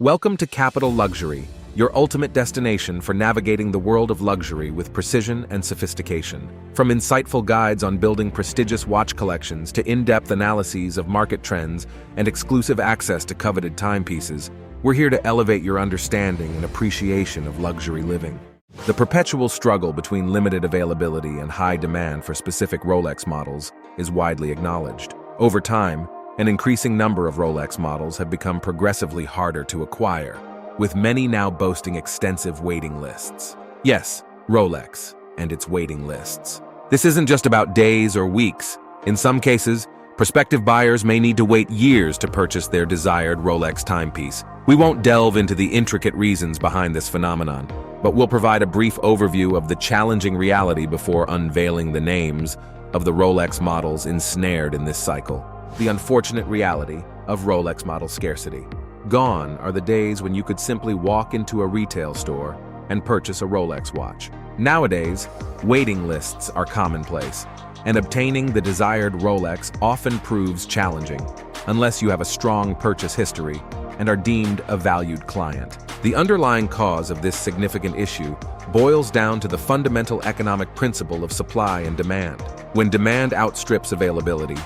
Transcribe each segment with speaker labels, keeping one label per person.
Speaker 1: Welcome to Capital Luxury, your ultimate destination for navigating the world of luxury with precision and sophistication. From insightful guides on building prestigious watch collections to in-depth analyses of market trends and exclusive access to coveted timepieces, we're here to elevate your understanding and appreciation of luxury living. The perpetual struggle between limited availability and high demand for specific Rolex models is widely acknowledged. Over time, an increasing number of Rolex models have become progressively harder to acquire, with many now boasting extensive waiting lists. Yes, Rolex and its waiting lists. This isn't just about days or weeks. In some cases, prospective buyers may need to wait years to purchase their desired Rolex timepiece. We won't delve into the intricate reasons behind this phenomenon, but we'll provide a brief overview of the challenging reality before unveiling the names of the Rolex models ensnared in this cycle. The unfortunate reality of Rolex model scarcity. Gone are the days when you could simply walk into a retail store and purchase a Rolex watch. Nowadays, waiting lists are commonplace, and obtaining the desired Rolex often proves challenging, unless you have a strong purchase history and are deemed a valued client. The underlying cause of this significant issue boils down to the fundamental economic principle of supply and demand. When demand outstrips availability,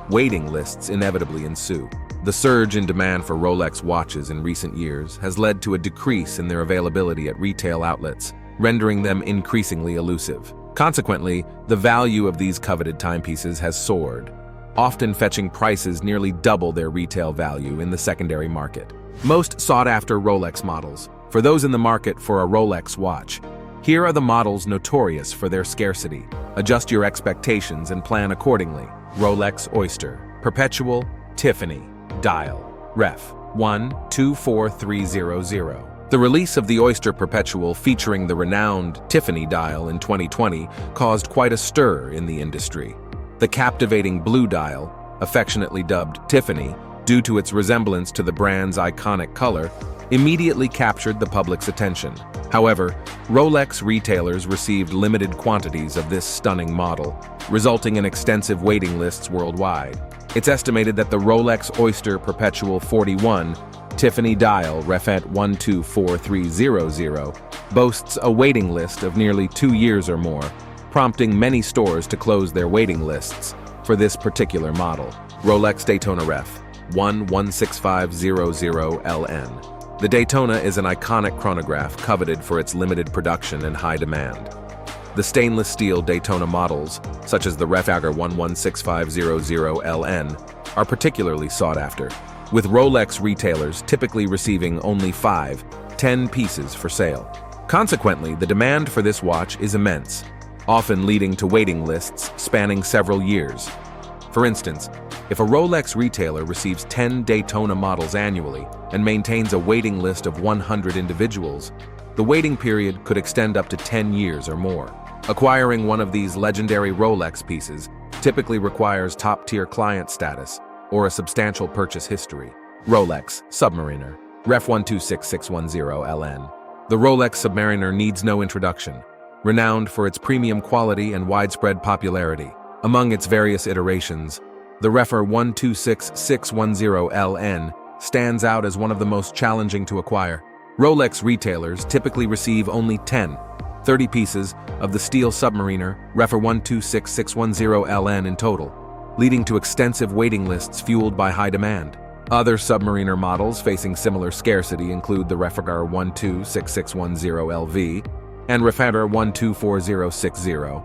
Speaker 1: waiting lists inevitably ensue. The surge in demand for Rolex watches in recent years has led to a decrease in their availability at retail outlets, rendering them increasingly elusive. Consequently, the value of these coveted timepieces has soared, often fetching prices nearly double their retail value in the secondary market. Most sought-after Rolex models. For those in the market for a Rolex watch, here are the models notorious for their scarcity. Adjust your expectations and plan accordingly. Rolex Oyster, Perpetual, Tiffany, Dial, Ref 124300. The release of the Oyster Perpetual featuring the renowned Tiffany dial in 2020 caused quite a stir in the industry. The captivating blue dial, affectionately dubbed Tiffany due to its resemblance to the brand's iconic color, immediately captured the public's attention. However, Rolex retailers received limited quantities of this stunning model, resulting in extensive waiting lists worldwide. It's estimated that the Rolex Oyster Perpetual 41 Tiffany dial Ref 124300 boasts a waiting list of nearly 2 years or more, prompting many stores to close their waiting lists for this particular model. Rolex Daytona Ref 16500LN. The Daytona is an iconic chronograph coveted for its limited production and high demand. The stainless steel Daytona models, such as the Ref 16500LN, are particularly sought after, with Rolex retailers typically receiving only 5-10 pieces for sale. Consequently, the demand for this watch is immense, often leading to waiting lists spanning several years. For instance, if a Rolex retailer receives 10 Daytona models annually and maintains a waiting list of 100 individuals, the waiting period could extend up to 10 years or more. Acquiring one of these legendary Rolex pieces typically requires top-tier client status or a substantial purchase history. Rolex Submariner Ref 126610LN. The Rolex Submariner needs no introduction, renowned for its premium quality and widespread popularity. Among its various iterations, the Ref 126610LN stands out as one of the most challenging to acquire. Rolex retailers typically receive only 10-30 pieces of the steel Submariner Ref 126610LN in total, leading to extensive waiting lists fueled by high demand. Other Submariner models facing similar scarcity include the Ref 126610LV and Ref 124060.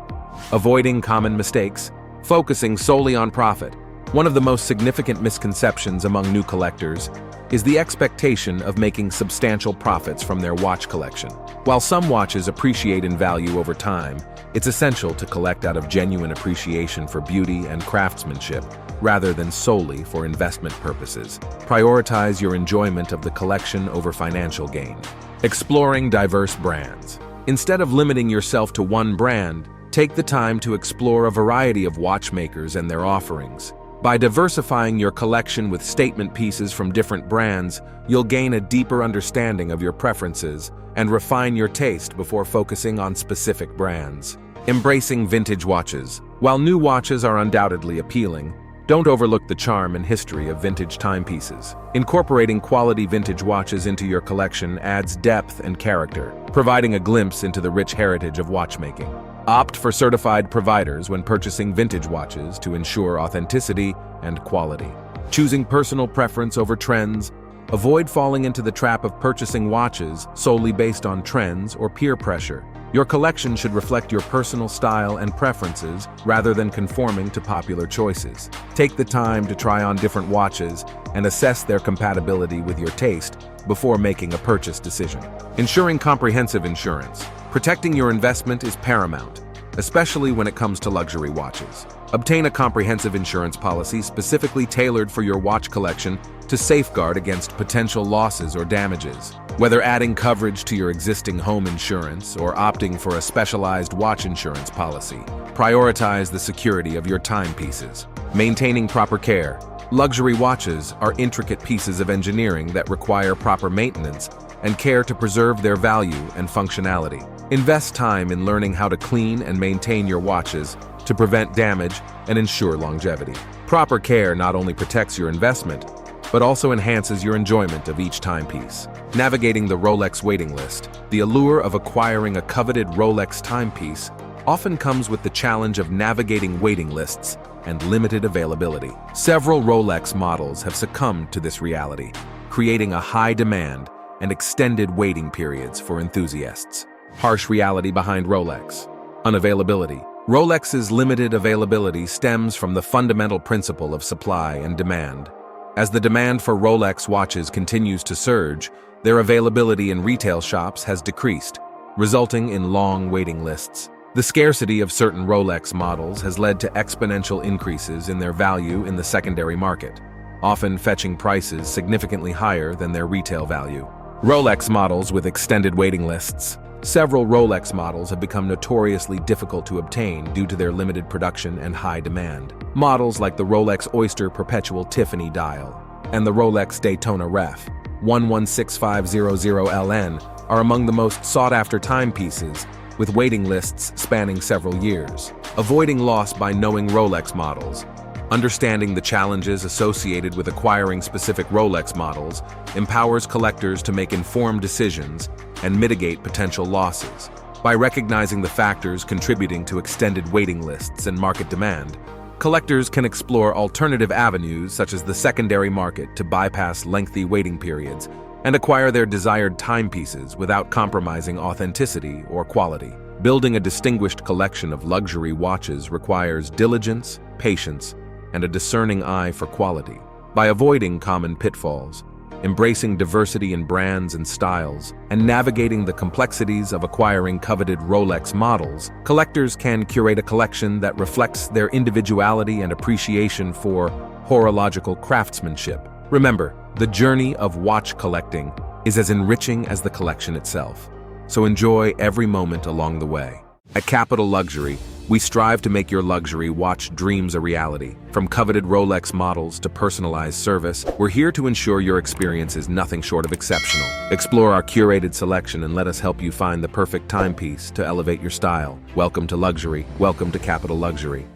Speaker 1: Avoiding common mistakes, focusing solely on profit. One of the most significant misconceptions among new collectors is the expectation of making substantial profits from their watch collection. While some watches appreciate in value over time, it's essential to collect out of genuine appreciation for beauty and craftsmanship, rather than solely for investment purposes. Prioritize your enjoyment of the collection over financial gain. Exploring diverse brands. Instead of limiting yourself to one brand, take the time to explore a variety of watchmakers and their offerings. By diversifying your collection with statement pieces from different brands, you'll gain a deeper understanding of your preferences and refine your taste before focusing on specific brands. Embracing vintage watches. While new watches are undoubtedly appealing, Don't overlook the charm and history of vintage timepieces. Incorporating quality vintage watches into your collection adds depth and character, providing a glimpse into the rich heritage of watchmaking. Opt for certified providers when purchasing vintage watches to ensure authenticity and quality. Choosing personal preference over trends. Avoid falling into the trap of purchasing watches solely based on trends or peer pressure. Your collection should reflect your personal style and preferences rather than conforming to popular choices. Take the time to try on different watches and assess their compatibility with your taste before making a purchase decision. Ensuring comprehensive insurance. Protecting your investment is paramount, especially when it comes to luxury watches. Obtain a comprehensive insurance policy specifically tailored for your watch collection to safeguard against potential losses or damages. Whether adding coverage to your existing home insurance or opting for a specialized watch insurance policy, prioritize the security of your timepieces. Maintaining proper care. Luxury watches are intricate pieces of engineering that require proper maintenance and care to preserve their value and functionality. Invest time in learning how to clean and maintain your watches to prevent damage and ensure longevity. Proper care not only protects your investment, but also enhances your enjoyment of each timepiece. Navigating the Rolex waiting list. The allure of acquiring a coveted Rolex timepiece often comes with the challenge of navigating waiting lists and limited availability. Several Rolex models have succumbed to this reality, creating a high demand and extended waiting periods for enthusiasts. Harsh reality behind Rolex. Unavailability. Rolex's limited availability stems from the fundamental principle of supply and demand. As the demand for Rolex watches continues to surge, their availability in retail shops has decreased, resulting in long waiting lists. The scarcity of certain Rolex models has led to exponential increases in their value in the secondary market, often fetching prices significantly higher than their retail value. Rolex models with extended waiting lists. Several Rolex models have become notoriously difficult to obtain due to their limited production and high demand. Models like the Rolex Oyster Perpetual Tiffany dial and the Rolex Daytona Ref 116500LN are among the most sought-after timepieces, with waiting lists spanning several years. Avoiding loss by knowing Rolex models. Understanding the challenges associated with acquiring specific Rolex models empowers collectors to make informed decisions and mitigate potential losses. By recognizing the factors contributing to extended waiting lists and market demand, collectors can explore alternative avenues such as the secondary market to bypass lengthy waiting periods and acquire their desired timepieces without compromising authenticity or quality. Building a distinguished collection of luxury watches requires diligence, patience, and a discerning eye for quality. By avoiding common pitfalls, embracing diversity in brands and styles, and navigating the complexities of acquiring coveted Rolex models, collectors can curate a collection that reflects their individuality and appreciation for horological craftsmanship. Remember, the journey of watch collecting is as enriching as the collection itself, so enjoy every moment along the way. At Capital Luxury, we strive to make your luxury watch dreams a reality. From coveted Rolex models to personalized service, we're here to ensure your experience is nothing short of exceptional. Explore our curated selection and let us help you find the perfect timepiece to elevate your style. Welcome to luxury. Welcome to Capital Luxury.